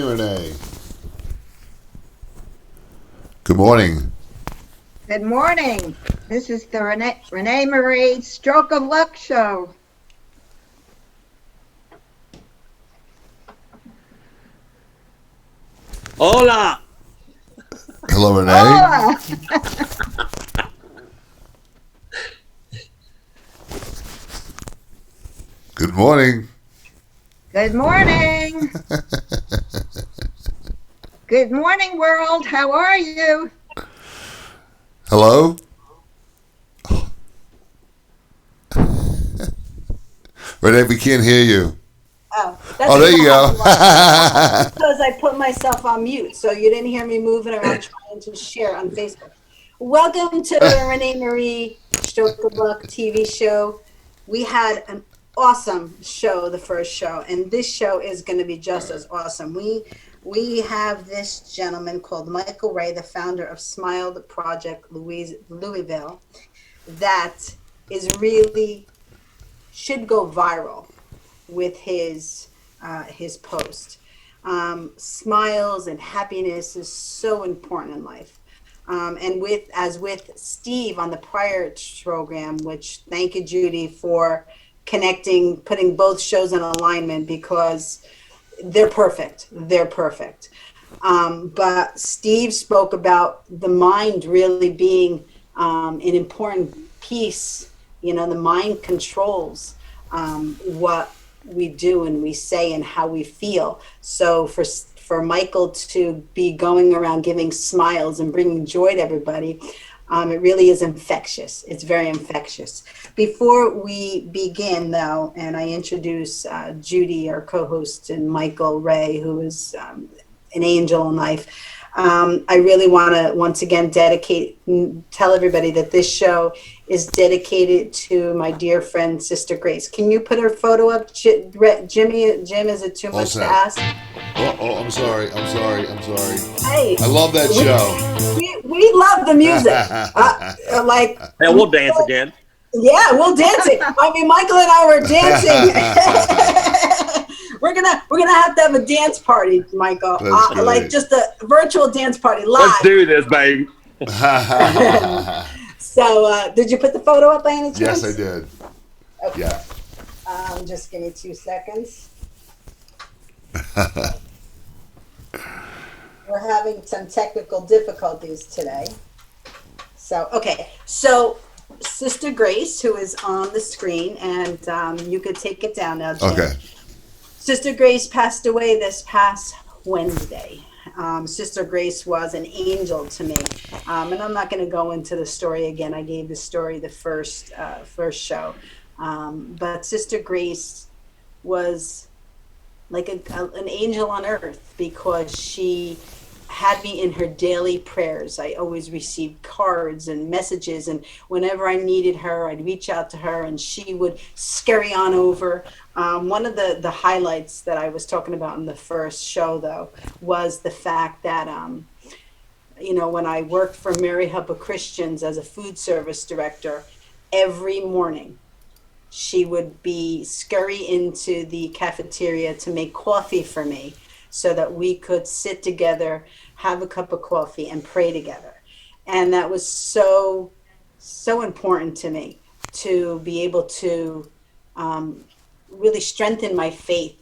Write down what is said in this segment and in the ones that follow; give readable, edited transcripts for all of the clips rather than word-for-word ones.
morning, Renee. Good morning. Good morning. This is the ReneMarie Stroke of Luck show. Hola. Hello, Renee. Hola. Good morning. Good morning. Good morning, world. How are you? Hello. Renee, we can't hear you. Oh, that's Oh, there you go. because I put myself on mute, so you didn't hear me moving around trying to share on Facebook. Welcome to the ReneMarie Stroke of Luck TV show. We had an awesome show, the first show, and this show is going to be just as awesome. We have this gentleman called Michael Ray, the founder of Smile Project Louisville, that is really should go viral with his post. Smiles and happiness is so important in life. And with Steve on the prior program, which thank you, Judy, for connecting, putting both shows in alignment because they're perfect. They're perfect. But Steve spoke about the mind really being an important piece. You know, the mind controls what we do and we say and how we feel. So for Michael to be going around giving smiles and bringing joy to everybody, it really is infectious. It's very infectious. Before we begin, though, and I introduce Judy, our co-host, and Michael Ray, who is an angel in life, I really want to once again tell everybody that this show is dedicated to my dear friend, Sister Grace. Can you put her photo up, Jimmy? Jim, is it too much to ask? Oh, I'm sorry. Hey, I love that show. we love the music. And we'll dance again. Yeah, we'll dance it. I mean, Michael and I were dancing. We're gonna have to have a dance party, Michael. Like just a virtual dance party live. Let's do this, baby. So, did you put the photo up by any chance? Yes, I did. Okay. Yeah. Just give me 2 seconds. We're having some technical difficulties today. So, okay. So, Sister Grace, who is on the screen, and you could take it down now, Jim. Okay. Sister Grace passed away this past Wednesday. Sister Grace was an angel to me. And I'm not going to go into the story again. I gave the story the first show. But Sister Grace was like an angel on earth because she had me in her daily prayers. I always received cards and messages, and whenever I needed her, I'd reach out to her and she would scurry on over. One of the highlights that I was talking about in the first show, though, was the fact that, when I worked for Mary Help of Christians as a food service director, every morning she would be scurry into the cafeteria to make coffee for me so that we could sit together, have a cup of coffee, and pray together. And that was so important to me to be able to really strengthen my faith.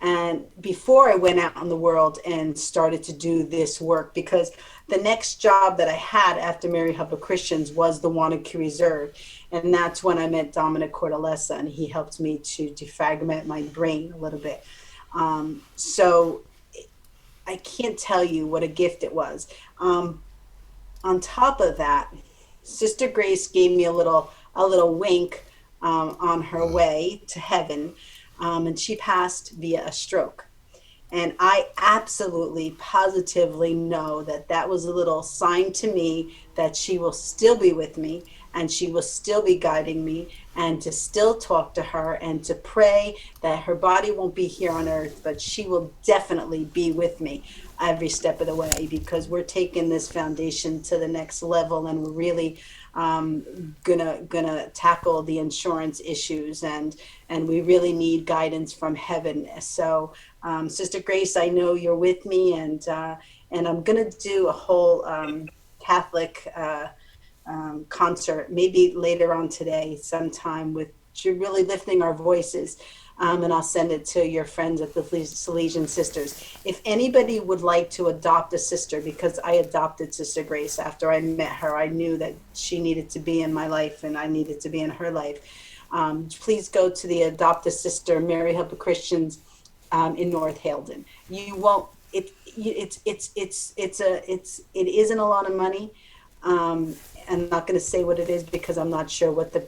And before I went out in the world and started to do this work, because the next job that I had after Mary Help of Christians was the Wanakee Reserve. And that's when I met Dominic Cortellessa, and he helped me to defragment my brain a little bit. So I can't tell you what a gift it was. On top of that, Sister Grace gave me a little wink on her way to heaven, and she passed via a stroke. And I absolutely, positively know that that was a little sign to me that she will still be with me and she will still be guiding me, and to still talk to her and to pray that her body won't be here on earth, but she will definitely be with me every step of the way, because we're taking this foundation to the next level, and we're really gonna tackle the insurance issues, and we really need guidance from heaven. So Sister Grace, I know you're with me, and I'm gonna do a whole Catholic concert maybe later on today sometime, with really lifting our voices. And I'll send it to your friends at the Salesian Sisters. If anybody would like to adopt a sister, because I adopted Sister Grace after I met her, I knew that she needed to be in my life and I needed to be in her life. Please go to the Adopt a Sister Mary Help of Christians in North Halden. You won't. It isn't a lot of money. I'm not going to say what it is because I'm not sure what the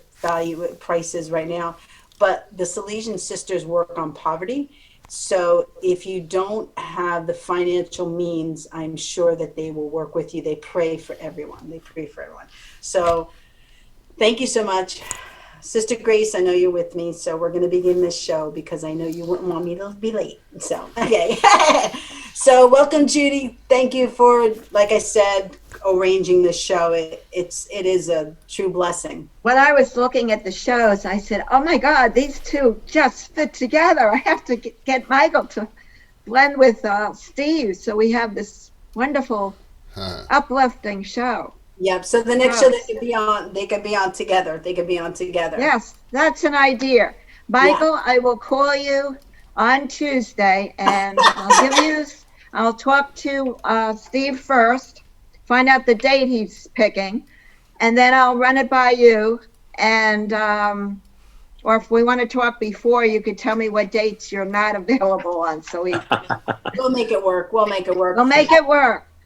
price is right now. But the Salesian Sisters work on poverty. So if you don't have the financial means, I'm sure that they will work with you. They pray for everyone. So thank you so much. Sister Grace, I know you're with me. So we're going to begin this show because I know you wouldn't want me to be late. So, okay. So welcome, Judy. Thank you for, like I said, arranging this show. It is a true blessing. When I was looking at the shows, I said, oh my God, these two just fit together. I have to get Michael to blend with Steve, so we have this wonderful uplifting show. Yep. So the next show they could be on together. Yes, that's an idea. Michael, yeah. I will call you on Tuesday, and I'll talk to Steve first, find out the date he's picking, and then I'll run it by you. And or if we want to talk before, you could tell me what dates you're not available on. So we'll make it work. We'll make it work.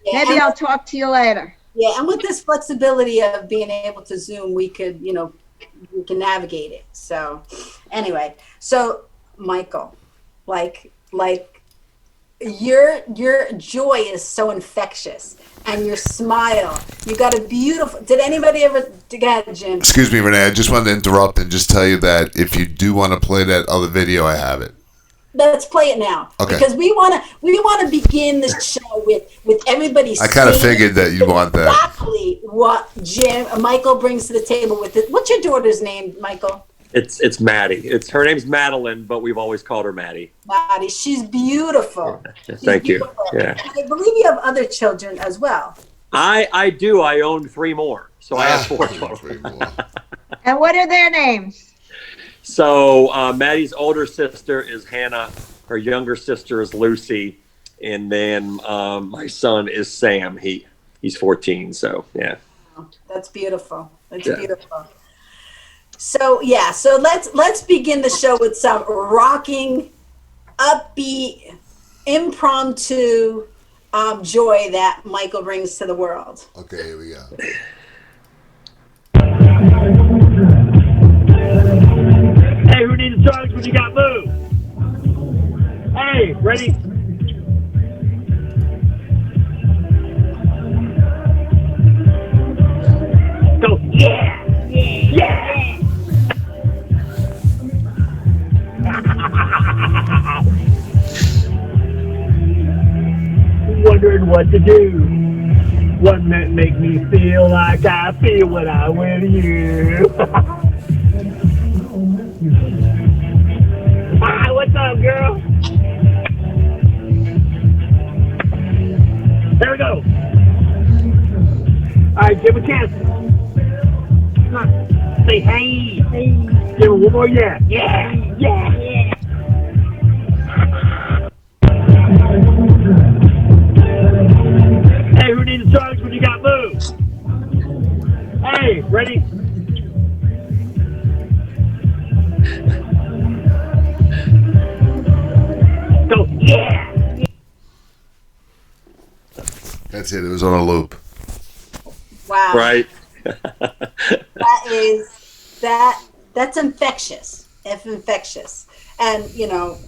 Yeah, maybe I'll talk to you later. Yeah, and with this flexibility of being able to Zoom, we can navigate it. So anyway, so Michael, like your joy is so infectious, and your smile, you got a beautiful, did anybody ever, go ahead, Jim. Excuse me, Renee, I just wanted to interrupt and just tell you that if you do want to play that other video, I have it. Let's play it now. Okay. Because we want to begin this show with everybody. I kind of figured that you want that. Exactly what Michael brings to the table with it. What's your daughter's name, Michael? It's Maddie. Her name's Madeline, but we've always called her Maddie. Maddie, she's beautiful. Thank you. Yeah. I believe you have other children as well. I do. I own 3 more, so I have 4 total. And what are their names? So Maddie's older sister is Hannah. Her younger sister is Lucy, and then my son is Sam. He's 14. So yeah. That's beautiful. Beautiful. So yeah. So let's begin the show with some rocking, upbeat, impromptu joy that Michael brings to the world. Okay, here we go. Hey, who needs drugs when you got moved? Hey, ready? Go. Yeah. Yeah. Wondering what to do. One that make me feel like I feel when I'm with you. Hi, what's up, girl? There we go. All right, give him a chance. Come on. Say hey. Hey. Give him one more yeah. Yeah. Yeah. Yeah. Hey, who needs drugs when you got moved? Hey, ready? Go. Yeah. That's it. It was on a loop. Wow. Right. That's infectious. It's infectious. And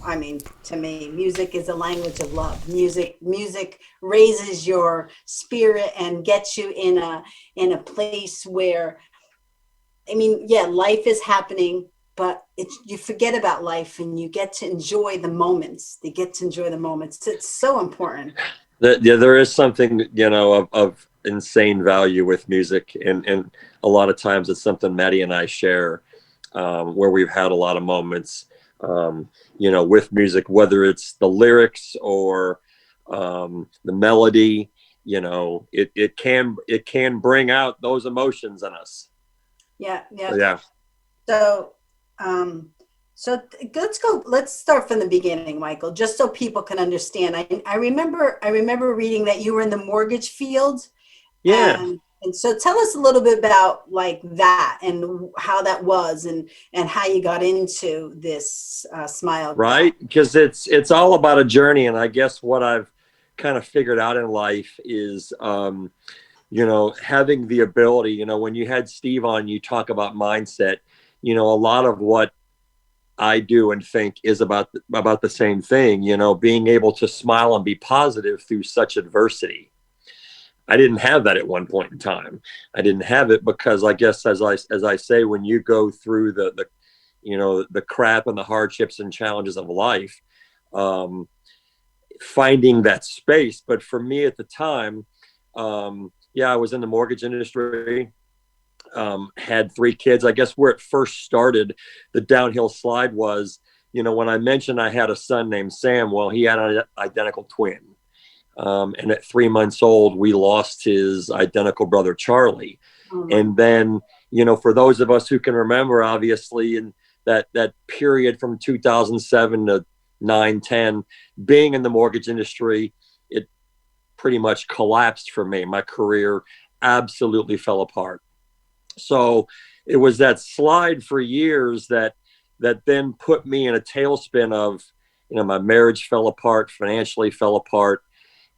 I mean, to me, music is a language of love. Music raises your spirit and gets you in a place where, I mean, yeah, life is happening, but you forget about life and you get to enjoy the moments. It's so important. There is something, of insane value with music, and a lot of times it's something Maddie and I share, where we've had a lot of moments, with music, whether it's the lyrics or the melody. It can bring out those emotions in us. Yeah, yeah. So, yeah. So, let's start from the beginning, Michael, just so people can understand. I remember reading that you were in the mortgage field. Yeah. And so tell us a little bit about like that and how that was and how you got into this Smile. Right. Because it's all about a journey. And I guess what I've kind of figured out in life is, having the ability, when you had Steve on, you talk about mindset, a lot of what I do and think is about the same thing, being able to smile and be positive through such adversity. I didn't have that at one point in time. I didn't have it because I guess, as I say, when you go through the crap and the hardships and challenges of life, finding that space. But for me at the time, I was in the mortgage industry, had 3 kids. I guess where it first started, the downhill slide was, when I mentioned I had a son named Sam, well, he had an identical twin. And at 3 months old, we lost his identical brother, Charlie. And then, for those of us who can remember, obviously, in that period from 2007 to 9-10, being in the mortgage industry, it pretty much collapsed for me. My career absolutely fell apart. So it was that slide for years that then put me in a tailspin of, my marriage fell apart, financially fell apart.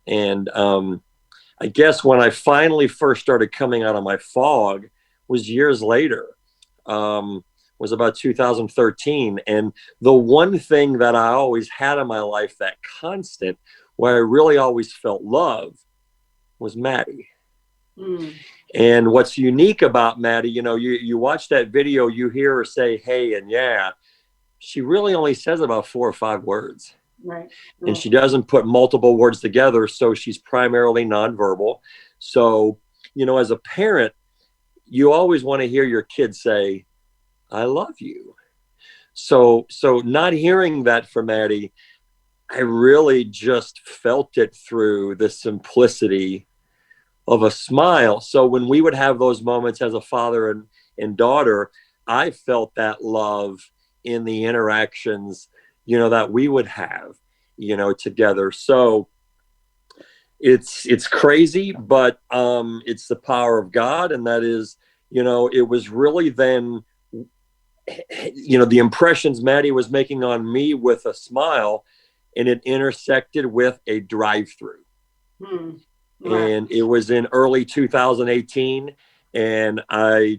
And I guess when I finally first started coming out of my fog was years later, was about 2013. And the one thing that I always had in my life, that constant, where I really always felt love, was Maddie. And what's unique about Maddie, you watch that video, you hear her say, hey, and yeah, she really only says about 4 or 5 words. Right. And she doesn't put multiple words together. So she's primarily nonverbal. So, as a parent, you always want to hear your kid say, I love you. So not hearing that from Maddie, I really just felt it through the simplicity of a smile. So when we would have those moments as a father and daughter, I felt that love in the interactions, that we would have, together. So it's crazy, but it's the power of God. And that is, it was really then, the impressions Maddie was making on me with a smile, and it intersected with a drive-through. And it was in early 2018, and I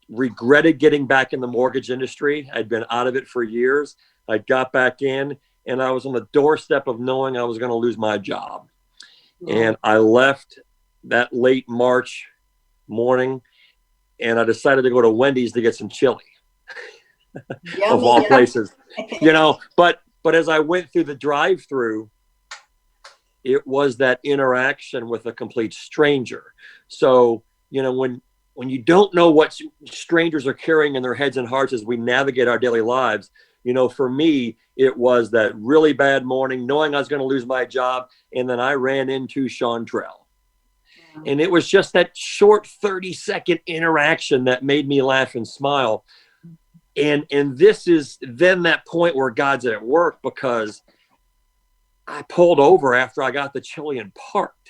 regretted getting back in the mortgage industry. I'd been out of it for years. I got back in, and I was on the doorstep of knowing I was going to lose my job. And I left that late March morning, and I decided to go to Wendy's to get some chili. Of all places, but as I went through the drive-through, it was that interaction with a complete stranger. So, when you don't know what strangers are carrying in their heads and hearts as we navigate our daily lives, for me, it was that really bad morning, knowing I was going to lose my job. And then I ran into Chantrell. And it was just that short 30-second interaction that made me laugh and smile. And this is then that point where God's at work, because I pulled over after I got the chili and parked.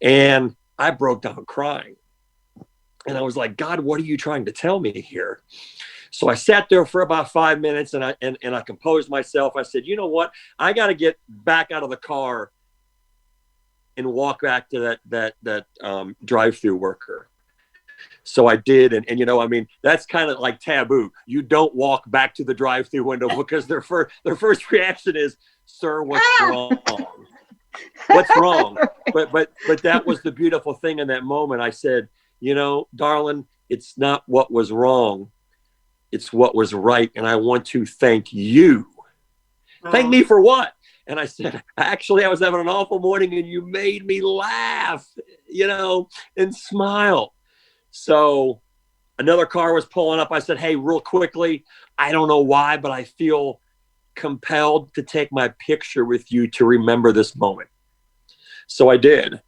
And I broke down crying. And I was like, God, what are you trying to tell me here? So I sat there for about 5 minutes, and I composed myself. I said, you know what? I got to get back out of the car and walk back to that drive-through worker. So I did. And that's kind of like taboo. You don't walk back to the drive-through window because their first reaction is, sir, what's wrong? What's wrong? But that was the beautiful thing in that moment. I said, darling, it's not what was wrong. It's what was right. And I want to thank you. Thank me for what? And I said, actually, I was having an awful morning and you made me laugh, and smile. So another car was pulling up. I said, hey, real quickly, I don't know why, but I feel compelled to take my picture with you to remember this moment. So I did.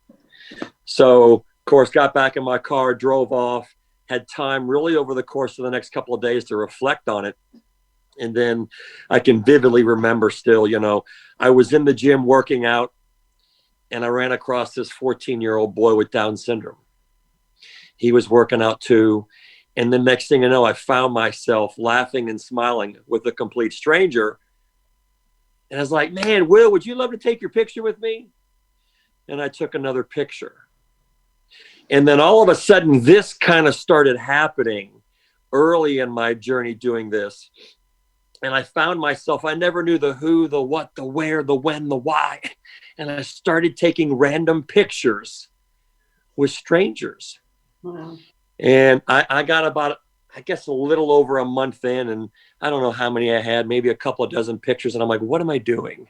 So, of course, got back in my car, drove off, had time really over the course of the next couple of days to reflect on it. And then I can vividly remember still, I was in the gym working out and I ran across this 14-year-old boy with Down syndrome. He was working out too. And the next thing you know, I found myself laughing and smiling with a complete stranger. And I was like, man, Will, would you love to take your picture with me? And I took another picture. And then all of a sudden, this kind of started happening early in my journey doing this. And I found myself, I never knew the who, the what, the where, the when, the why. And I started taking random pictures with strangers. Wow. And I got about, I guess, a little over a month in, and I don't know how many I had, maybe a couple of dozen pictures. And I'm like, what am I doing?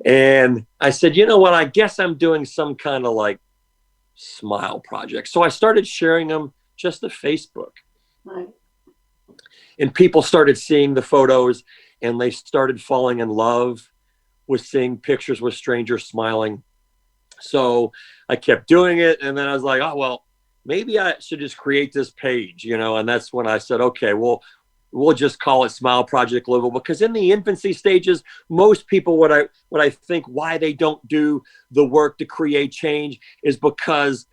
And I said, you know what? I guess I'm doing some kind of like Smile Project. So I started sharing them just to Facebook. Right. And people started seeing the photos and they started falling in love with seeing pictures with strangers smiling. So I kept doing it. And then I was like, oh, well, maybe I should just create this page, and that's when I said, okay, well, we'll just call it Smile Project Louisville, because in the infancy stages, most people, what I think why they don't do the work to create change is because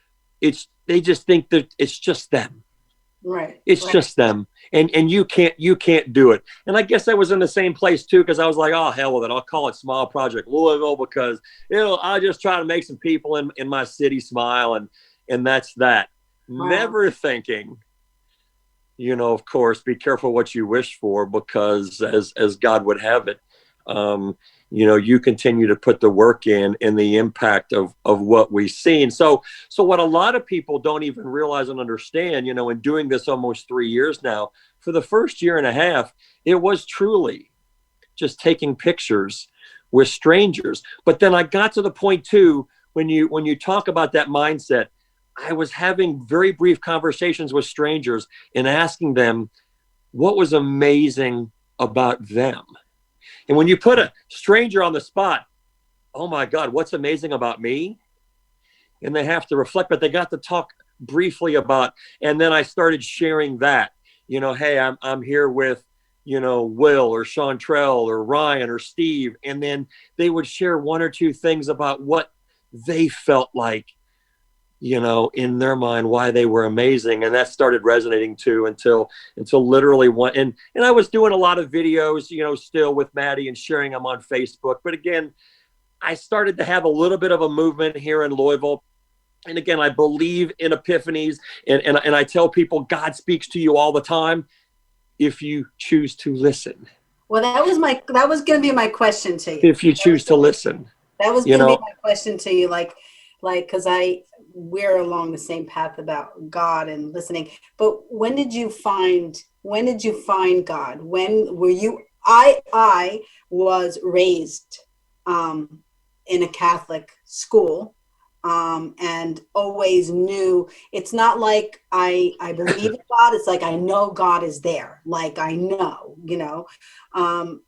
they just think that it's just them. Right. It's just them. And you can't do it. And I guess I was in the same place too, because I was like, oh, hell with it. I'll call it Smile Project Louisville because, I'll just try to make some people in my city smile. And that's that. Wow. Never thinking, of course, be careful what you wish for, because as God would have it, you continue to put the work in the impact of what we see. And so what a lot of people don't even realize and understand, in doing this almost 3 years now, for the first year and a half, it was truly just taking pictures with strangers. But then I got to the point too, when you talk about that mindset, I was having very brief conversations with strangers and asking them what was amazing about them. And when you put a stranger on the spot, oh my God, what's amazing about me? And they have to reflect, but they got to talk briefly about, and then I started sharing that, hey, I'm here with, Will or Chantrell or Ryan or Steve. And then they would share one or two things about what they felt like, in their mind, why they were amazing. And that started resonating too until literally one. And I was doing a lot of videos, still with Maddie and sharing them on Facebook. But again, I started to have a little bit of a movement here in Louisville. And again, I believe in epiphanies, and I tell people God speaks to you all the time if you choose to listen. Well, that was going to be my question to you. If you choose to listen. That was going to be my question to you, like, because we're along the same path about God and listening. But when did you find God? When were you? I was raised in a Catholic school, and always knew it's not like I believe in God. It's like I know God is there. Like I know,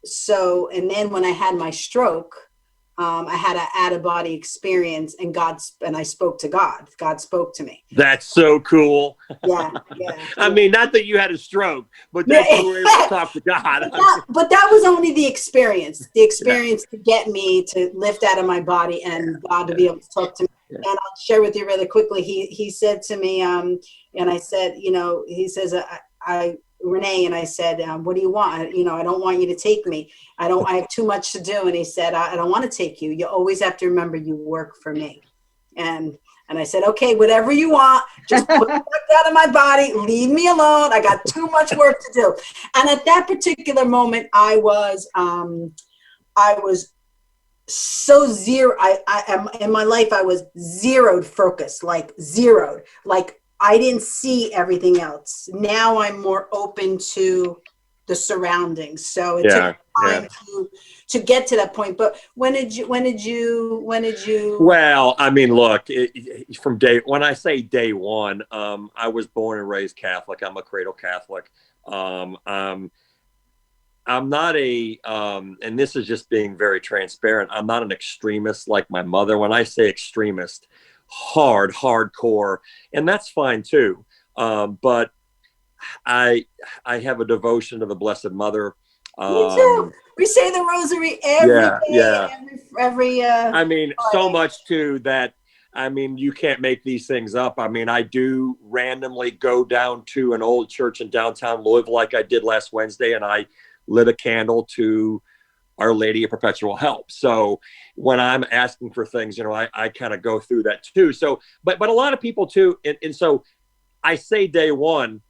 So, and then when I had my stroke, I had an out-of-body experience, and I spoke to God. God spoke to me. That's so cool. Yeah. I mean, not that you had a stroke, but that you were able to talk to God. But that was only the experience. The experience to get me to lift out of my body and God to be able to talk to me. Yeah. And I'll share with you really quickly. He said to me, and I said, he says, Renee, and I said, what do you want? I don't want you to take me. I have too much to do. And he said, I don't want to take you. You always have to remember you work for me. And I said, okay, whatever you want, just put me out of my body, leave me alone. I got too much work to do. And at that particular moment, I was so zero. I am in my life. I was zeroed focus, like zeroed, like I didn't see everything else. Now I'm more open to the surroundings. So it took time to get to that point. But when did you? Well, I mean, look, from when I say day one, I was born and raised Catholic. I'm a cradle Catholic. I'm not and this is just being very transparent. I'm not an extremist like my mother. When I say extremist, hardcore, and that's fine too. But I have a devotion to the Blessed Mother. Me too. We say the rosary every day. Yeah. Every I mean, so Friday. much too that, I mean, you can't make these things up. I mean, I do randomly go down to an old church in downtown Louisville like I did last Wednesday, and I lit a candle to Our Lady of Perpetual Help. So when I'm asking for things, you know, I kind of go through that too. So, but a lot of people too. And so I say day one,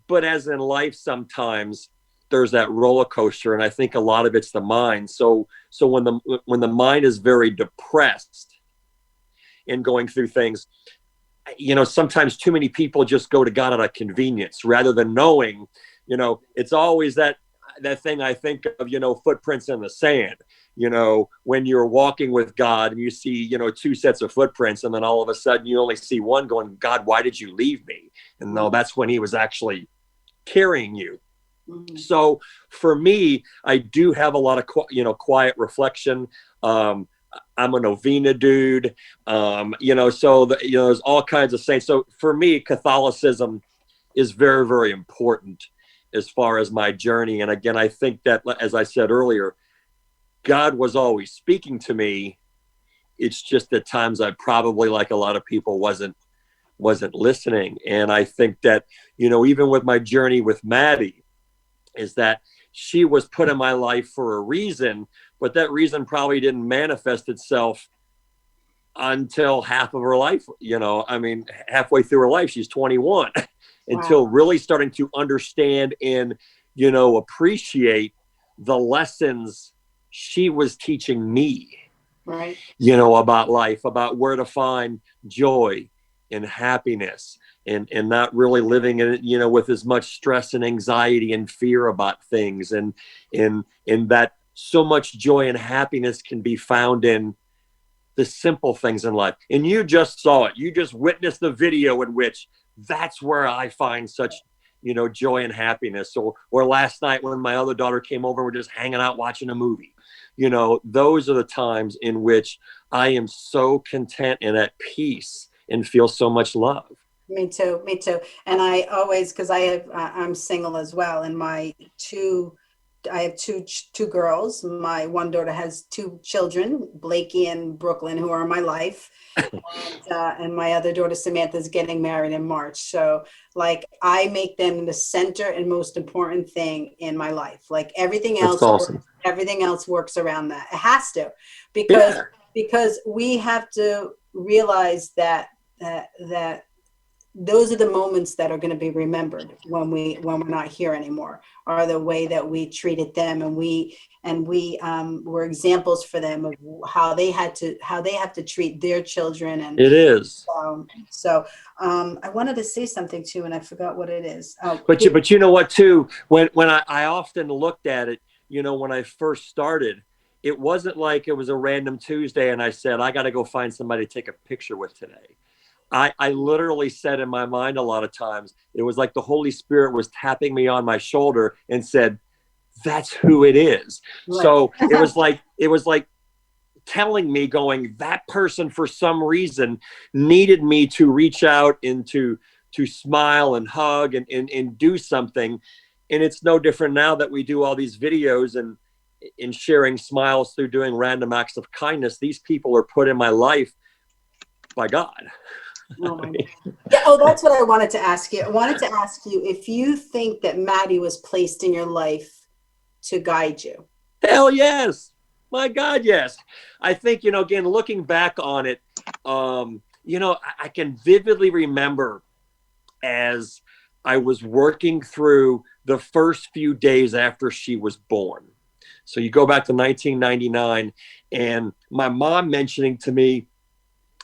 but as in life, sometimes there's that roller coaster. And I think a lot of it's the mind. So when the mind is very depressed and going through things, you know, sometimes too many people just go to God out of convenience rather than knowing, you know, it's always that thing I think of, you know, footprints in the sand. You know, when you're walking with God and you see, you know, two sets of footprints, and then all of a sudden you only see one going, God, why did you leave me? And no, that's when he was actually carrying you. Mm-hmm. So for me, I do have a lot of, quiet reflection. I'm a novena dude, you know, so there's all kinds of saints. So for me, Catholicism is very, very important as far as my journey. And again, I think that, as I said earlier, God was always speaking to me. It's just at times I probably, like a lot of people, wasn't listening. And I think that, you know, even with my journey with Maddie, is that she was put in my life for a reason, but that reason probably didn't manifest itself until half of her life. You know, I mean, halfway through her life, she's 21. Wow. Until really starting to understand and, you know, appreciate the lessons she was teaching me, right? You know, about life, about where to find joy and happiness, and not really living in it, you know, with as much stress and anxiety and fear about things, and that so much joy and happiness can be found in the simple things in life. And you just saw it. You just witnessed the video in which that's where I find such, you know, joy and happiness. Or last night when my other daughter came over, we're just hanging out watching a movie. You know, those are the times in which I am so content and at peace and feel so much love. Me too. And I always, because I'm single as well, and I have two girls. My one daughter has two children, Blakey and Brooklyn, who are in my life. And my other daughter, Samantha, is getting married in March. So like, I make them the center and most important thing in my life. Like everything else, awesome. Everything else works around that. It has to, because we have to realize that those are the moments that are going to be remembered when we're not here anymore, are the way that we treated them, and we were examples for them of how they have to treat their children. And it is. I wanted to say something too, and I forgot what it is. But you know what too, when I often looked at it, you know, when I first started, it wasn't like it was a random Tuesday and I said, I got to go find somebody to take a picture with today. I literally said in my mind a lot of times, it was like the Holy Spirit was tapping me on my shoulder and said, that's who it is. Right. So it was like telling me, going, that person for some reason needed me to reach out and to smile and hug and do something. And it's no different now that we do all these videos and sharing smiles through doing random acts of kindness. These people are put in my life by God. Oh, my God. Yeah, that's what I wanted to ask you. I wanted to ask you if you think that Maddie was placed in your life to guide you. Hell yes. My God, yes. I think, you know, again, looking back on it, you know, I can vividly remember as I was working through the first few days after she was born. So you go back to 1999 and my mom mentioning to me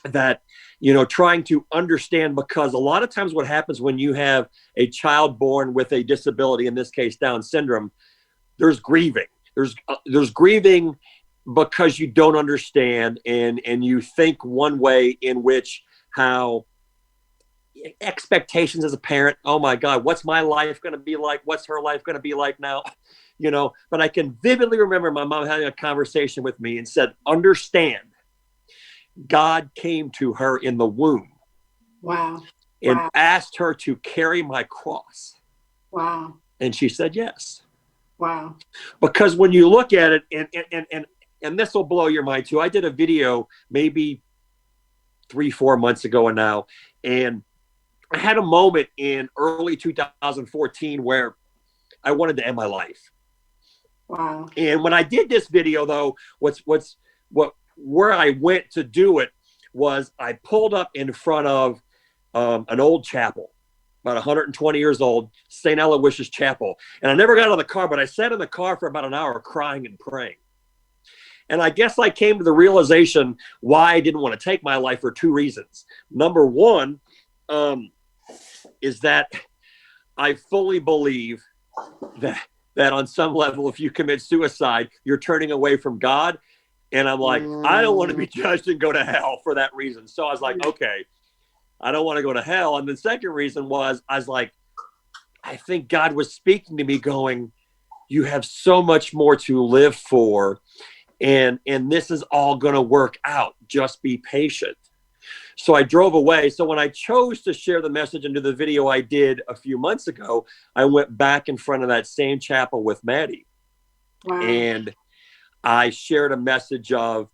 that, you know, trying to understand, because a lot of times what happens when you have a child born with a disability, in this case, Down syndrome, there's grieving. there's grieving because you don't understand, and you think one way in which how expectations as a parent, oh my God, what's my life going to be like? What's her life going to be like now? But I can vividly remember my mom having a conversation with me and said, understand, God came to her in the womb. Wow. And Wow. asked her to carry my cross. Wow. And she said yes. Wow. Because when you look at it, and this will blow your mind too. I did a video maybe 3-4 months ago now, and I had a moment in early 2014 where I wanted to end my life. Wow. And when I did this video, though, where I went to do it was I pulled up in front of an old chapel, about 120 years old, St. Aloysius Chapel. And I never got out of the car, but I sat in the car for about an hour crying and praying. And I guess I came to the realization why I didn't want to take my life for 2 reasons. Number one is that I fully believe that on some level, if you commit suicide, you're turning away from God. And I'm like, I don't want to be judged and go to hell for that reason. So I was like, okay, I don't want to go to hell. And the second reason was, I was like, I think God was speaking to me going, you have so much more to live for. And this is all going to work out. Just be patient. So I drove away. So when I chose to share the message and do the video I did a few months ago, I went back in front of that same chapel with Maddie. Wow. And I shared a message of,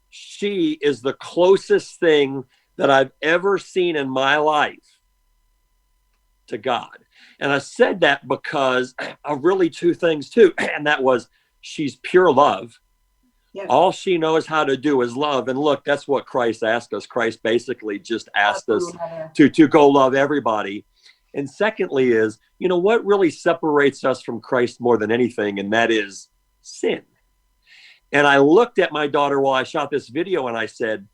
she is the closest thing that I've ever seen in my life to God. And I said that because of really 2 things too. And that was, she's pure love. Yeah. All she knows how to do is love. And look, that's what Christ asked us. Christ basically just asked us to go love everybody. And secondly is, what really separates us from Christ more than anything? And that is sin. And I looked at my daughter while I shot this video and I said,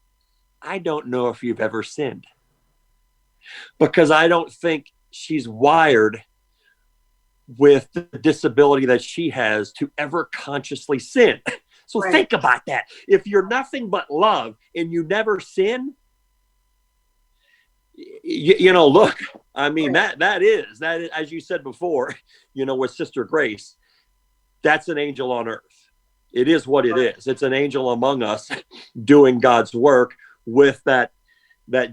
I don't know if you've ever sinned, because I don't think she's wired with the disability that she has to ever consciously sin. So Right. Think about that. If you're nothing but love and you never sin, look, I mean, Right. that is, as you said before, with Sister Grace, that's an angel on earth. It is what it is. It's an angel among us doing God's work with that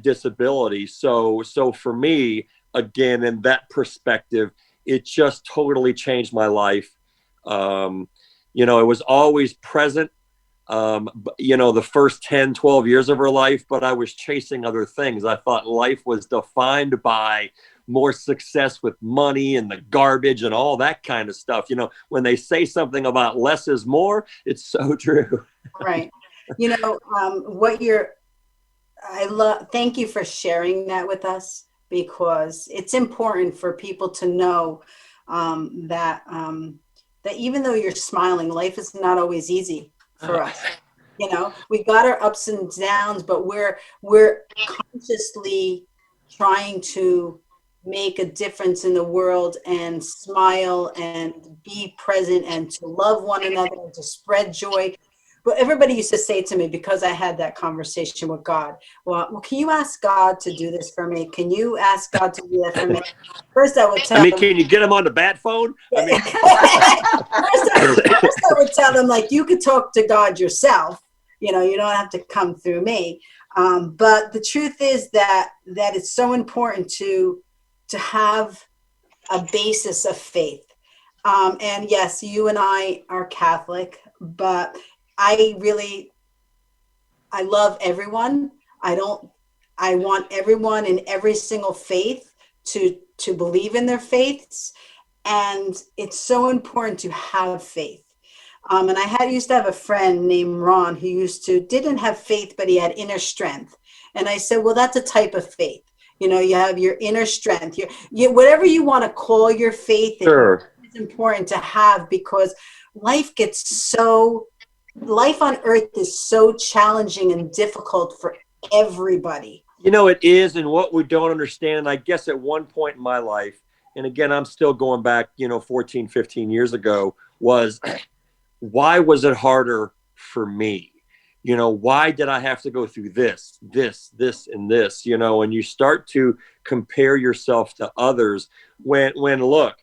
disability. So for me, again, in that perspective, it just totally changed my life. It was always present, the first 10, 12 years of her life, but I was chasing other things. I thought life was defined by more success with money and the garbage and all that kind of stuff. When they say something about less is more, it's so true. Right. Thank you for sharing that with us, because it's important for people to know that even though you're smiling, life is not always easy for us. We got our ups and downs, but we're consciously trying to make a difference in the world and smile and be present and to love one another and to spread joy. But everybody used to say to me, because I had that conversation with God, well, can you ask God to do this for me? Can you ask God to do that for me? First I would tell him, can you get him on the bat phone? first I would tell them, like, you could talk to God yourself. You don't have to come through me. But the truth is that it's so important to have a basis of faith. And yes, you and I are Catholic, but I love everyone. I want everyone in every single faith to believe in their faiths. And it's so important to have faith. And I used to have a friend named Ron who didn't have faith, but he had inner strength. And I said, well, that's a type of faith. You have your inner strength, whatever you want to call your faith. Sure. It's important to have, because life on earth is so challenging and difficult for everybody. It is. And what we don't understand, I guess at one point in my life, and again, I'm still going back, 14, 15 years ago, was why was it harder for me? You know, why did I have to go through this, and this, you know, and you start to compare yourself to others when look,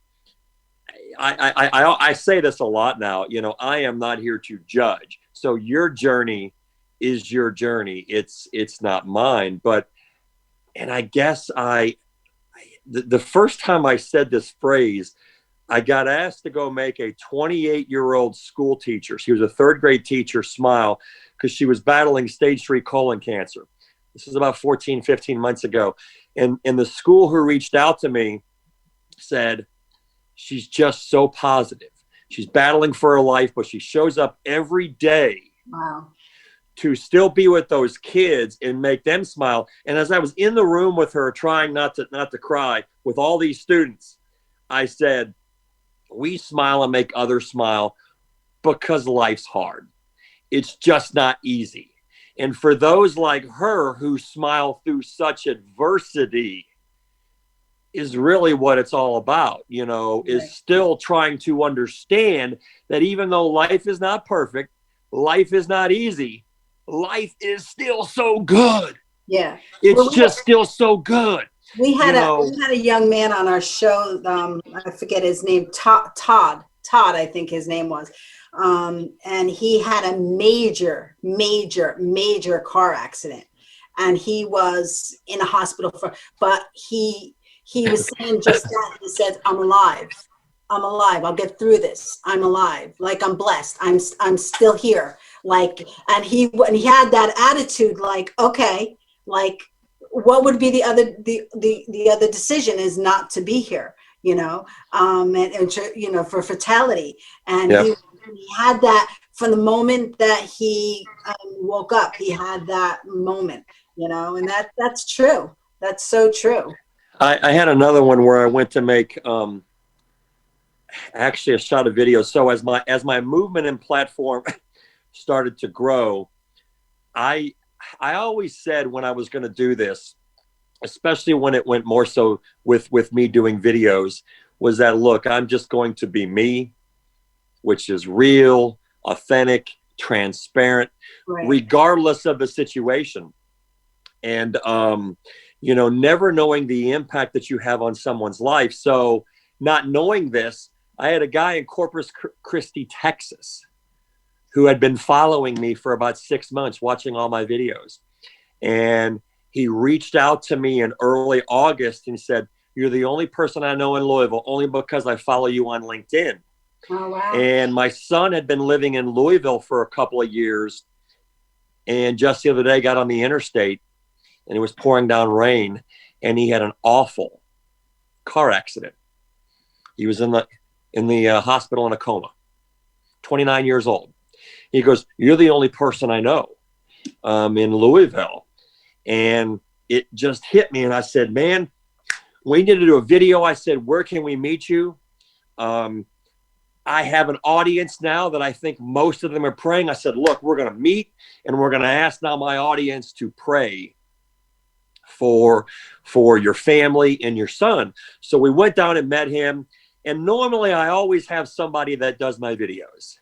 I say this a lot now, you know, I am not here to judge. So your journey is your journey. It's not mine. But, and I guess the first time I said this phrase, I got asked to go make a 28-year-old school teacher. She was a third grade teacher smile because she was battling stage 3 colon cancer. This was about 14, 15 months ago. And the school who reached out to me said, she's just so positive. She's battling for her life, but she shows up every day. Wow. To still be with those kids and make them smile. And as I was in the room with her, trying not to cry with all these students, I said, we smile and make others smile because life's hard. It's just not easy. And for those like her who smile through such adversity is really what it's all about, you know, is still trying to understand that even though life is not perfect, life is not easy, life is still so good. Yeah. It's just still so good. We had a young man on our show. I forget his name. Todd, I think his name was. And he had a major car accident, and he was in a hospital but he was saying just that. He said, I'm alive. I'll get through this. I'm alive. Like, I'm blessed. I'm still here. Like, and he had that attitude, like, okay, like, what would be the other decision is not to be here, you know, and you know, for fatality. And he had that from the moment that he woke up. He had that moment, you know, and that's true. That's so true. I had another one where I went to make actually a shot of video. So as my movement and platform started to grow, I always said when I was going to do this, especially when it went more so with me doing videos, was that, look, I'm just going to be me, which is real, authentic, transparent, regardless of the situation. And, you know, never knowing the impact that you have on someone's life. So not knowing this, I had a guy in Corpus Christi, Texas, who had been following me for about 6 months, watching all my videos. And he reached out to me in early August and said, you're the only person I know in Louisville, only because I follow you on LinkedIn. Oh, wow. And my son had been living in Louisville for a couple of years. And just the other day got on the interstate and it was pouring down rain, and he had an awful car accident. He was in the hospital in a coma, 29 years old. He goes, you're the only person I know in Louisville. And it just hit me. And I said, man, we need to do a video. I said, where can we meet you? I have an audience now that I think most of them are praying. I said, look, we're going to meet and we're going to ask now my audience to pray for your family and your son. So we went down and met him. And normally I always have somebody that does my videos,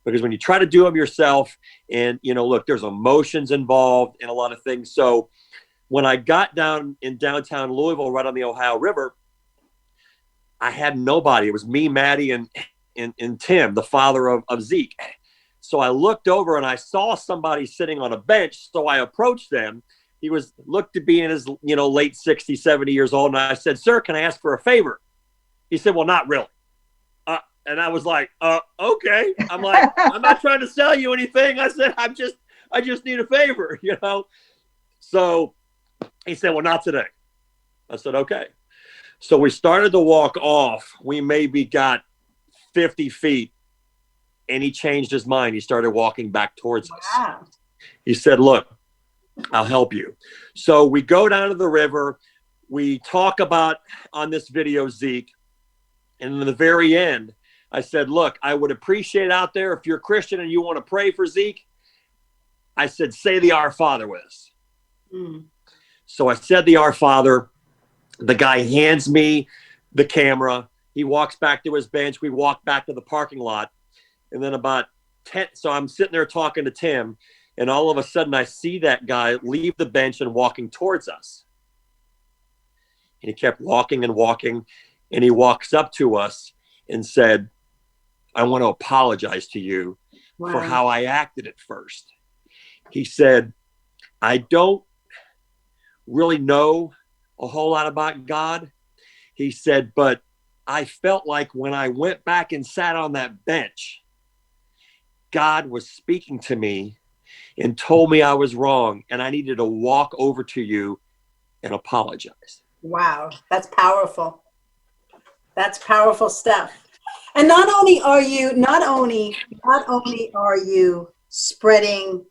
because when you try to do them yourself, and, you know, look, there's emotions involved in a lot of things. So when I got down in downtown Louisville, right on the Ohio River, I had nobody. It was me, Maddie, and Tim, the father of Zeke. So I looked over and I saw somebody sitting on a bench. So I approached them. He looked to be in his, you know, late 60, 70 years old. And I said, sir, can I ask for a favor? He said, well, not really. And I was like, okay. I'm like, I'm not trying to sell you anything. I said, I just need a favor, you know? So he said, well, not today. I said, okay. So we started to walk off. We maybe got 50 feet, and he changed his mind. He started walking back towards us. Wow. He said, look, I'll help you. So we go down to the river. We talk about on this video, Zeke. And in the very end, I said, look, I would appreciate out there if you're a Christian and you want to pray for Zeke. I said, say the Our Father with us. Mm. So I said the Our Father. The guy hands me the camera. He walks back to his bench. We walk back to the parking lot. And then about 10, so I'm sitting there talking to Tim, and all of a sudden I see that guy leave the bench and walking towards us. And he kept walking and walking, and he walks up to us and said, I want to apologize to you for how I acted at first. He said, I don't really know a whole lot about God. He said, but I felt like when I went back and sat on that bench, God was speaking to me and told me I was wrong, and I needed to walk over to you and apologize. Wow, that's powerful. That's powerful stuff. And not only are you spreading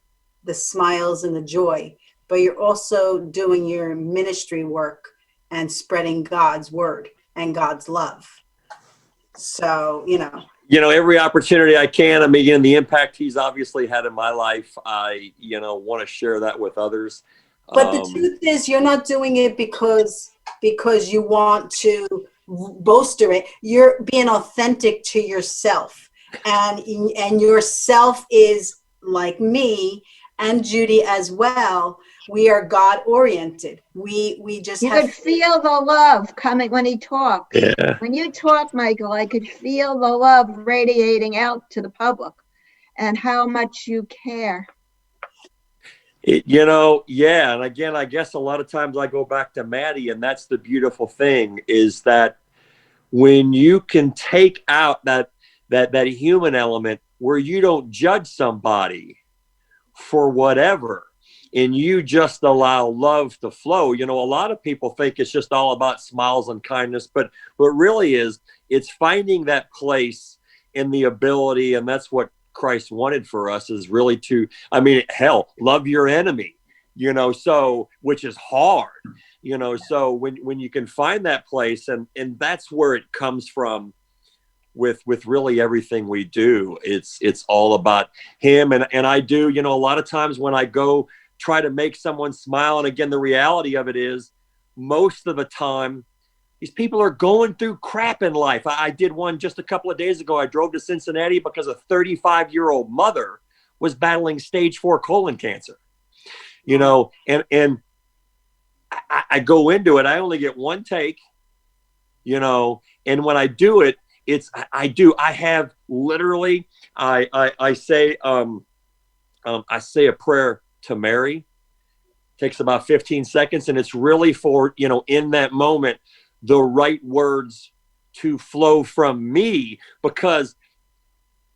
the smiles and the joy, but you're also doing your ministry work and spreading God's word and God's love. So, every opportunity I can, I mean, the impact he's obviously had in my life, I, want to share that with others. But the truth is, you're not doing it because you want to bolster it. You're being authentic to yourself, and yourself is like me and Judy as well. We are God oriented. We just you could feel the love coming when he talks. Yeah. When you talk, Michael, I could feel the love radiating out to the public and how much you care. Yeah. And again, I guess a lot of times I go back to Maddie, and that's the beautiful thing, is that when you can take out that human element where you don't judge somebody for whatever, and you just allow love to flow. A lot of people think it's just all about smiles and kindness, but really it's finding that place in the ability, and that's what Christ wanted for us, is really to, love your enemy, so, which is hard, so when you can find that place, and that's where it comes from with really everything we do. It's all about him. And I do, a lot of times when I go try to make someone smile, and again, the reality of it is most of the time, these people are going through crap in life. I did one just a couple of days ago. I drove to Cincinnati because a 35-year-old mother was battling stage 4 colon cancer. And I go into it. I only get one take, and when I do it, I have literally, I say a prayer to Mary. Takes about 15 seconds, and it's really for, in that moment, the right words to flow from me, because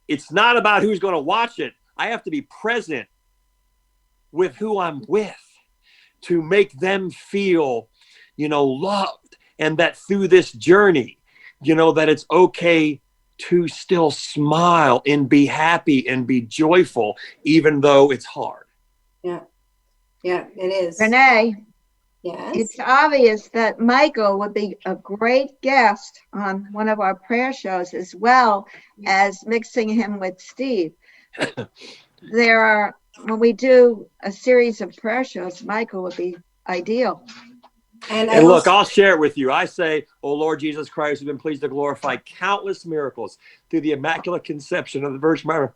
it's not about who's going to watch it. I have to be present with who I'm with to make them feel, loved, and that through this journey, that it's okay to still smile and be happy and be joyful, even though it's hard. Yeah, it is. Renee, yes. It's obvious that Michael would be a great guest on one of our prayer shows, as well as mixing him with Steve. When we do a series of prayer shows, Michael would be ideal. And look, I'll share it with you. I say, oh Lord Jesus Christ, we've been pleased to glorify countless miracles through the Immaculate Conception of the Virgin Mary.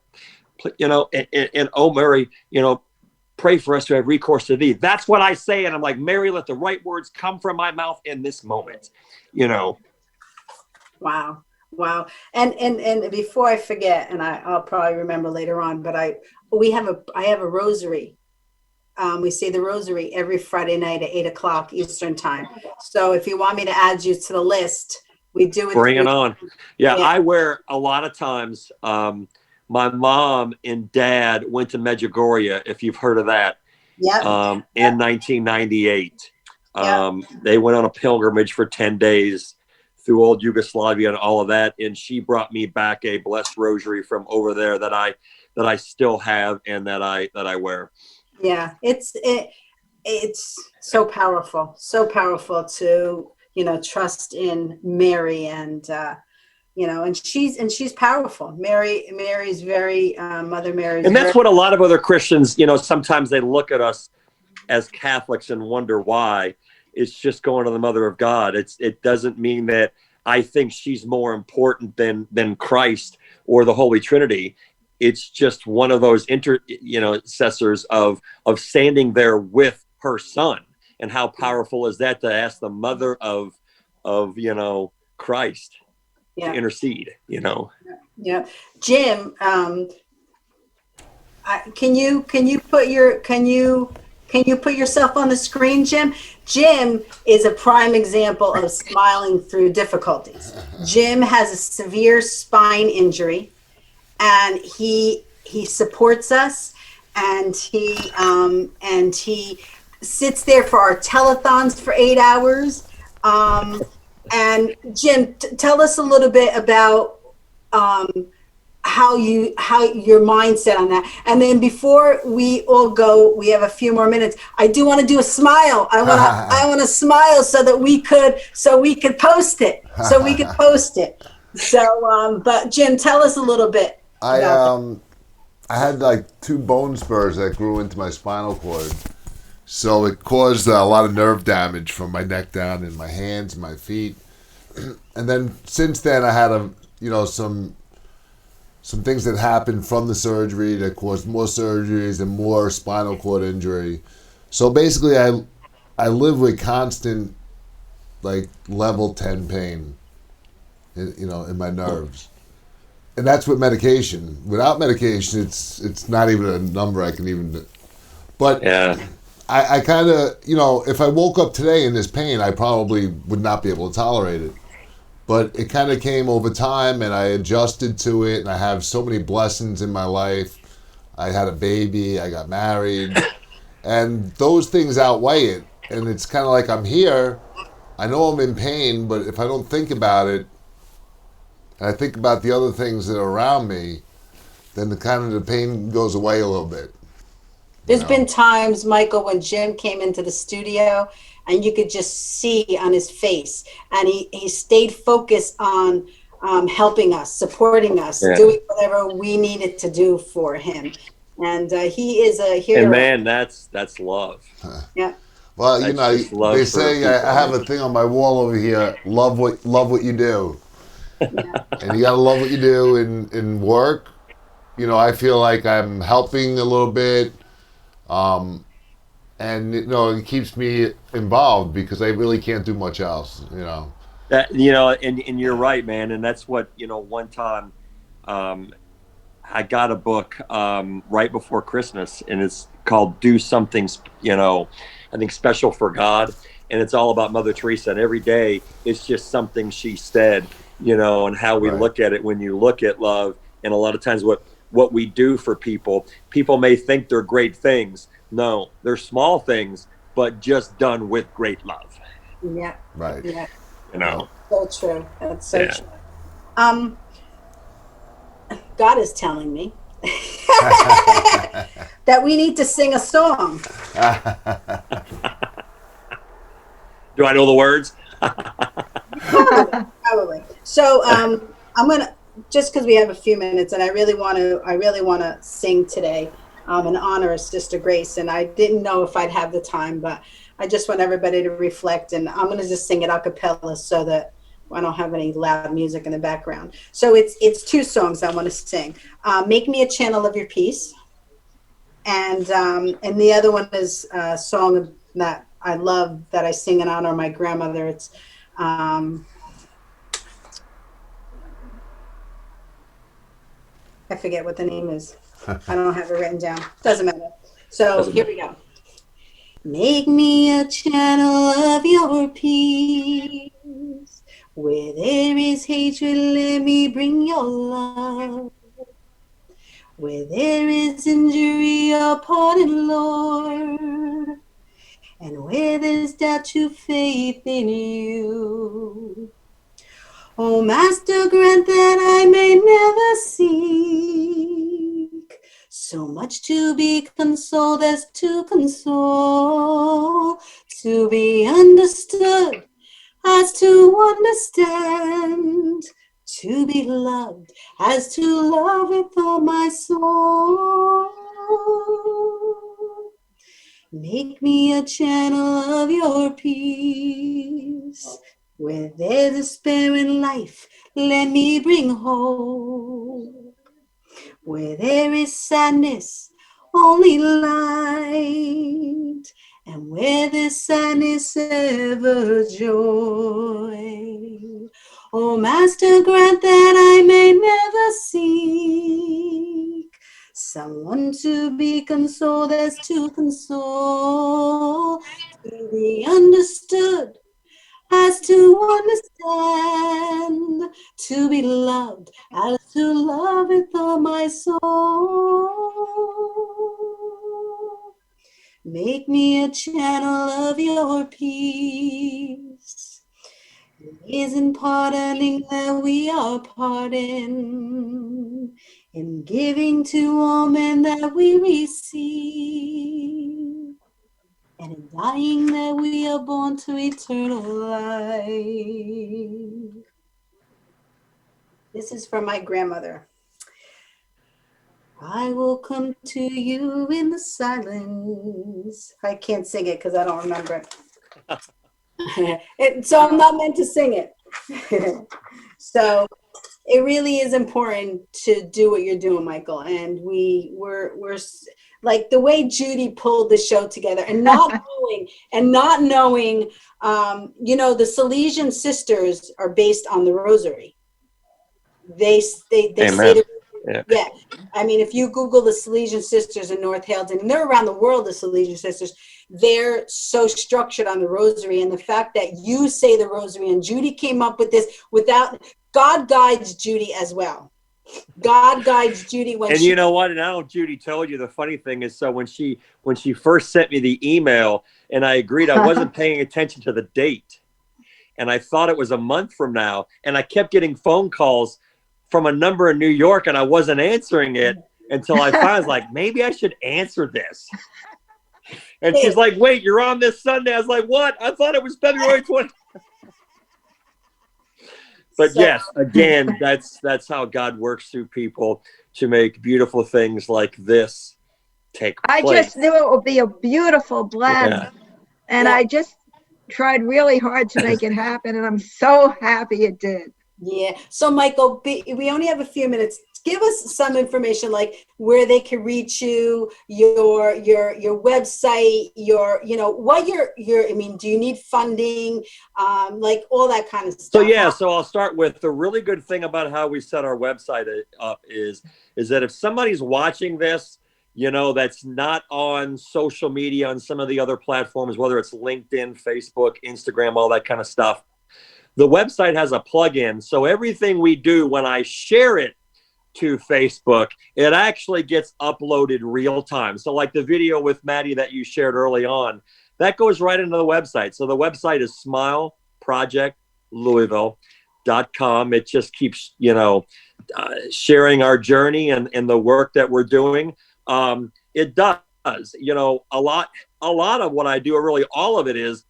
And oh Mary, pray for us to have recourse to thee. That's what I say. And I'm like, Mary, let the right words come from my mouth in this moment, Wow. And before I forget, and I'll probably remember later on, but I have a rosary. We say the rosary every Friday night at 8:00 Eastern time. So if you want me to add you to the list, we do it. Bring it on. Yeah. I wear a lot of times, my mom and dad went to Medjugorje, if you've heard of that, in 1998. They went on a pilgrimage for 10 days through old Yugoslavia and all of that. And she brought me back a blessed rosary from over there that I still have and that I wear. Yeah, it's so powerful to, trust in Mary, and and she's powerful. Mary's very Mother Mary. And that's what a lot of other Christians, sometimes they look at us as Catholics and wonder why. It's just going to the Mother of God. It doesn't mean that I think she's more important than Christ or the Holy Trinity. It's just one of those intercessors of standing there with her son. And how powerful is that to ask the mother of Christ to intercede, Yeah. Jim, can you put yourself on the screen, Jim? Jim is a prime example of smiling through difficulties. Jim has a severe spine injury, and he supports us, and he sits there for our telethons for 8 hours. And Jim, tell us a little bit about how your mindset on that. And then before we all go, we have a few more minutes. I do want to do a smile. I want to smile so that we could post it. So, but Jim, tell us a little bit. I had like 2 bone spurs that grew into my spinal cord. So it caused a lot of nerve damage from my neck down in my hands, my feet. And then since then I had some things that happened from the surgery that caused more surgeries and more spinal cord injury. So basically I live with constant like level 10 pain in my nerves. And that's with medication. Without medication it's not even a number I can even. But yeah. I kind of, if I woke up today in this pain, I probably would not be able to tolerate it. But it kind of came over time, and I adjusted to it, and I have so many blessings in my life. I had a baby, I got married, and those things outweigh it. And it's kind of like I'm here, I know I'm in pain, but if I don't think about it, and I think about the other things that are around me, then the pain goes away a little bit. There's been times, Michael, when Jim came into the studio and you could just see on his face, and he stayed focused on helping us, supporting us, doing whatever we needed to do for him. And he is a hero. And man, that's love. Yeah. Well, they say I have a thing on my wall over here, love what you do. Yeah. And you got to love what you do in work. I feel like I'm helping a little bit. And it keeps me involved because I really can't do much else. That and you're right, man. And that's what one time, I got a book right before Christmas, and it's called "Do Something," I think special for God, and it's all about Mother Teresa. And every day, it's just something she said, and how we look at it when you look at love. And a lot of times, what we do for people may think they're great things. No, they're small things, but just done with great love. Yeah. Right. Yeah. So true. That's so true. God is telling me that we need to sing a song. Do I know the words? Probably. So I'm gonna, just because we have a few minutes, and I really want to sing today in honor of Sister Grace. And I didn't know if I'd have the time, but I just want everybody to reflect, and I'm going to just sing it a cappella so that I don't have any loud music in the background. So it's 2 songs I want to sing. Make Me a Channel of Your Peace. And the other one is a song that I love that I sing in honor of my grandmother. It's I forget what the name is. I don't have it written down. Doesn't matter. So here we go. Make me a channel of your peace. Where there is hatred, let me bring your love. Where there is injury, your pardon, Lord. And where there's doubt, to faith in you. Oh, Master, grant that I may never seek so much to be consoled as to console, to be understood as to understand, to be loved as to love with all my soul. Make me a channel of your peace. Where there's despair in life, let me bring hope. Where there is sadness, only light. And where there's sadness, ever joy. Oh, Master, grant that I may never seek someone to be consoled as to console, to be understood as to understand, to be loved as to love with all my soul. Make me a channel of your peace. It is in pardoning that we are pardoned, in giving to all men that we receive, and in dying that we are born to eternal life. This is from my grandmother. I will come to you in the silence. I can't sing it because I don't remember it. So I'm not meant to sing it. So it really is important to do what you're doing, Michael. And we're like the way Judy pulled the show together, and not knowing, you know, the Salesian sisters are based on the Rosary. They say Amen. yeah. I mean, if you Google the Salesian sisters in North Haledon, and they're around the world, the Salesian sisters, they're so structured on the Rosary. And the fact that you say the Rosary, and Judy came up with this without, God guides Judy as well. God guides Judy when and you know what? And I know Judy told you, the funny thing is, so when she first sent me the email and I agreed, I wasn't paying attention to the date. And I thought it was a month from now. And I kept getting phone calls from a number in New York, and I wasn't answering it until I finally was like, maybe I should answer this. And she's like, wait, you're on this Sunday. I was like, what? I thought it was February 20th. But so, yes, again, that's how God works through people to make beautiful things like this take place. I just knew it would be a beautiful blend. Yeah. And I just tried really hard to make it happen, and I'm so happy it did. Yeah. So, Michael, we only have a few minutes. Give us some information, like where they can reach you, your website, you know, what your I mean, do you need funding, like all that kind of stuff? So I'll start with the really good thing about how we set our website up is that if somebody's watching this, you know, that's not on social media, on some of the other platforms, whether it's LinkedIn, Facebook, Instagram, all that kind of stuff, the website has a plugin. So everything we do, when I share it to Facebook, it actually gets uploaded real time. So like the video with Maddie that you shared early on, that goes right into the website. So the website is smileprojectlouisville.com. It just keeps, you know, sharing our journey and the work that we're doing. It does, you know, a lot of what I do, or really all of it is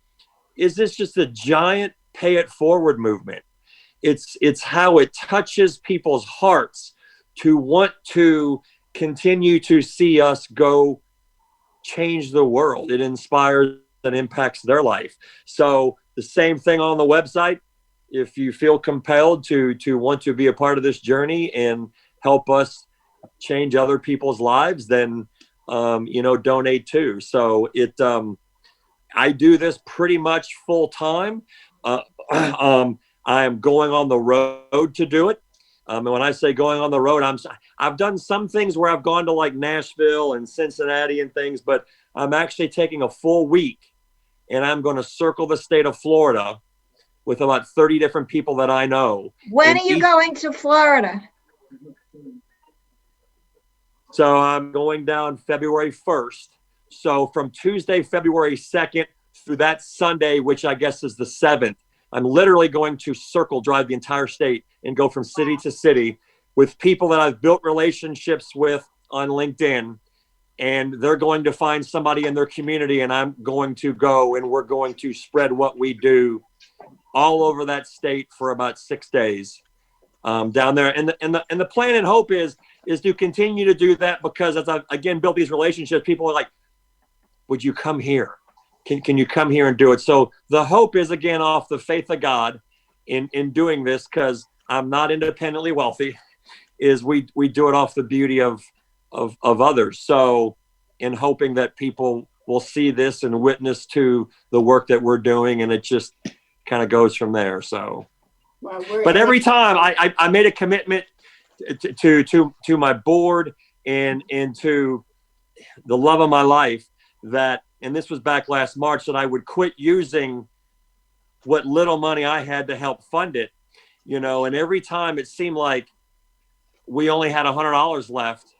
this just a giant pay it forward movement. It's how it touches people's hearts to want to continue to see us go change the world. It inspires and impacts their life. So the same thing on the website. If you feel compelled to want to be a part of this journey and help us change other people's lives, then you know, donate too. So I do this pretty much full time. I am going on the road to do it. And when I say going on the road, I've done some things where I've gone to like Nashville and Cincinnati and things, but I'm actually taking a full week and I'm going to circle the state of Florida with about 30 different people that I know. When are you going to Florida? So I'm going down February 1st. So from Tuesday, February 2nd through that Sunday, which I guess is the 7th, I'm literally going to drive the entire state and go from city to city with people that I've built relationships with on LinkedIn. And they're going to find somebody in their community, and I'm going to go and we're going to spread what we do all over that state for about 6 days down there. And the plan and hope is to continue to do that, because as I've again built these relationships, people are like, would you come here? can you come here and do it? So the hope is, again, off the faith of God in doing this, because I'm not independently wealthy, is we do it off the beauty of others. So in hoping that people will see this and witness to the work that we're doing, and it just kind of goes from there. So, Well, but every time I made a commitment to my board and to the love of my life, that, and this was back last March, that I would quit using what little money I had to help fund it, you know. And every time it seemed like we only had $100 left,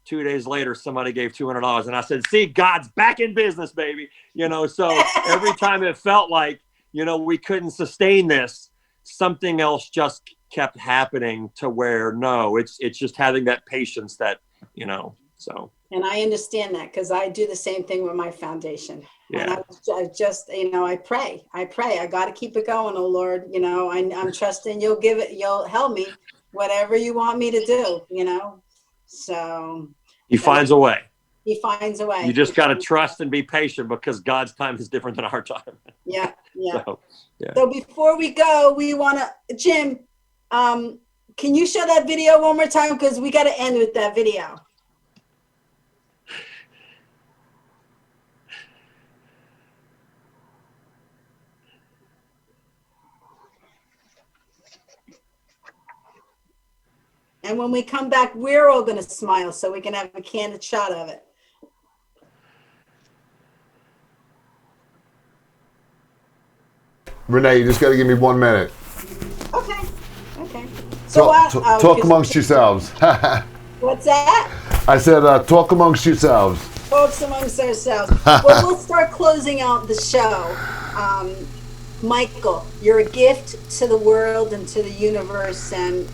2 days later, somebody gave $200. And I said, see, God's back in business, baby. You know, so every time it felt like, you know, we couldn't sustain this, something else just kept happening to where, no, it's just having that patience that, you know, so. And I understand that, because I do the same thing with my foundation. Yeah. And I just, you know, I pray. I got to keep it going, oh Lord. You know, I'm trusting you'll help me, whatever you want me to do, you know. So He finds a way. He finds a way. You just got to trust and be patient, because God's time is different than our time. Yeah. Yeah. So, yeah. So before we go, we want to, Jim, can you show that video one more time? Because we got to end with that video. And when we come back, we're all going to smile so we can have a candid shot of it. Renee, you just got to give me 1 minute. Okay. Okay. So Talk amongst yourselves. What's that? I said, talk amongst yourselves. Talks amongst ourselves. Well, we'll start closing out the show. Michael, you're a gift to the world and to the universe, and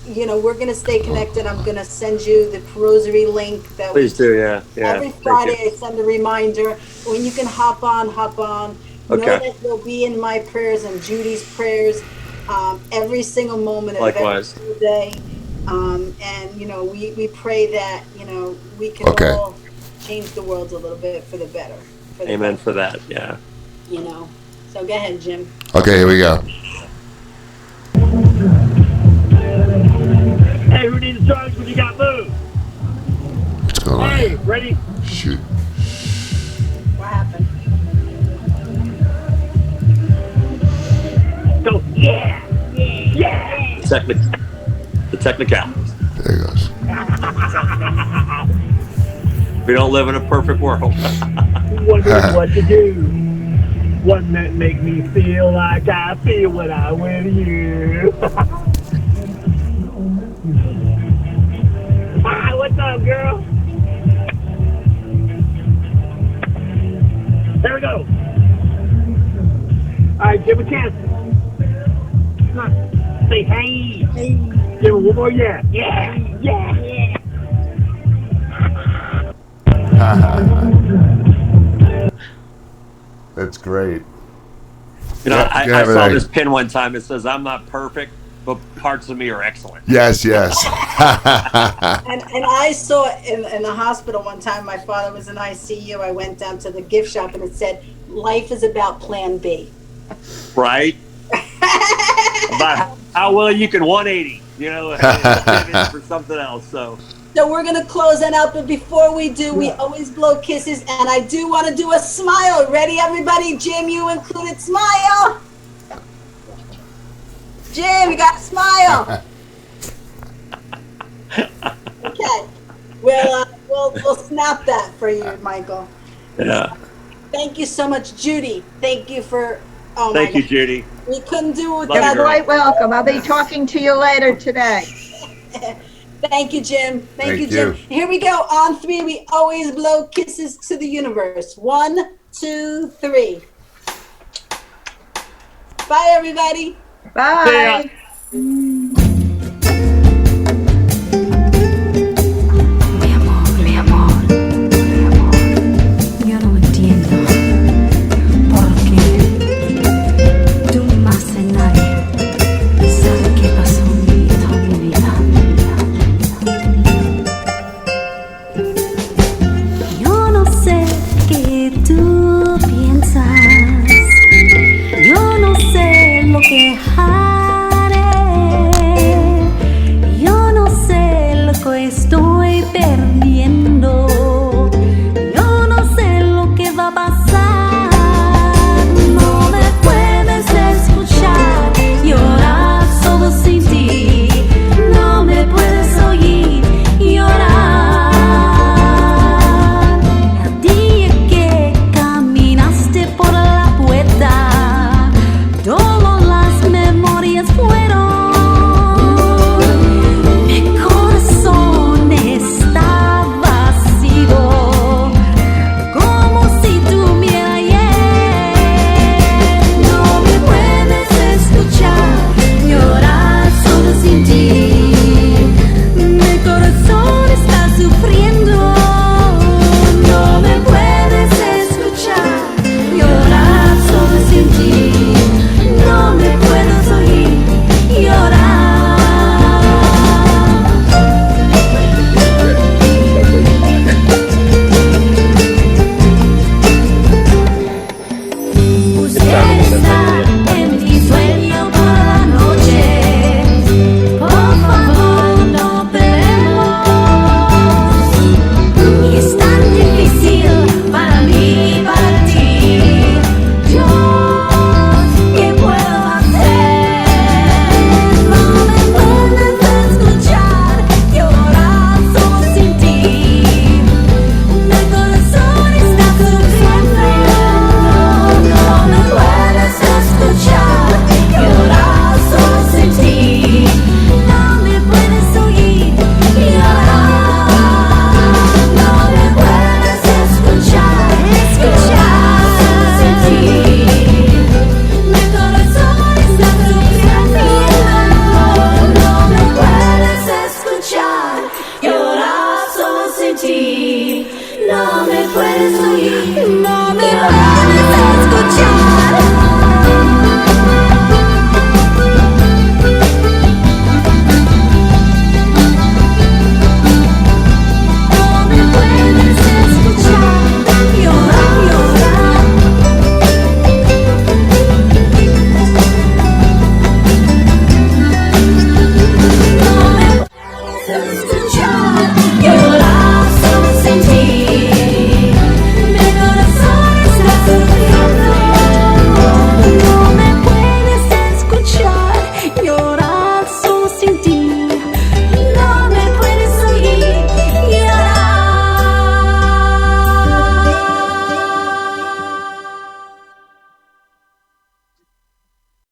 you know, we're going to stay connected. I'm going to send you the rosary link. Please do, yeah. Every Friday I send a reminder. When you can hop on. Okay. Know that you'll be in my prayers and Judy's prayers every single moment of every single day. And, you know, we pray that, you know, we can all change the world a little bit for the better. Amen for that, yeah. You know. So go ahead, Jim. Okay, here we go. Hey, who needs drugs when you got food? What's going on? Hey, ready? Shoot. What happened? Go, yeah, yeah. The technicalities. There it goes. We don't live in a perfect world. Wondering what to do. One that make me feel like I feel when I'm with you. Hi, what's up, girl? There we go. All right, give him a chance. Come on. Say hey. Hey. Give him one more yeah. Yeah. Yeah. That's great. You know, Yeah, I saw this pin one time. It says, I'm not perfect, but parts of me are excellent. Yes. And I saw in the hospital one time, my father was in ICU. I went down to the gift shop and it said, life is about plan B. Right? About how well you can 180, you know, for something else. So we're going to close that out. But before we do, we always blow kisses. And I do want to do a smile. Ready, everybody? Jim, you included. Smile. Jim, you got to smile. Okay. We'll snap that for you, Michael. yeah. Thank you so much, Judy. Thank you for. Oh my Thank you, God. Judy. We couldn't do it Love you, without. girl. You're quite welcome. I'll be talking to you later today. Thank you, Jim. Thank you, Jim. you. Here we go. On 3, we always blow kisses to the universe. 1, 2, 3. Bye, everybody. Bye. Mi amor, yo no entiendo por qué tú más que nadie sabes qué pasó en toda mi vida. Yo no sé qué tú quejar.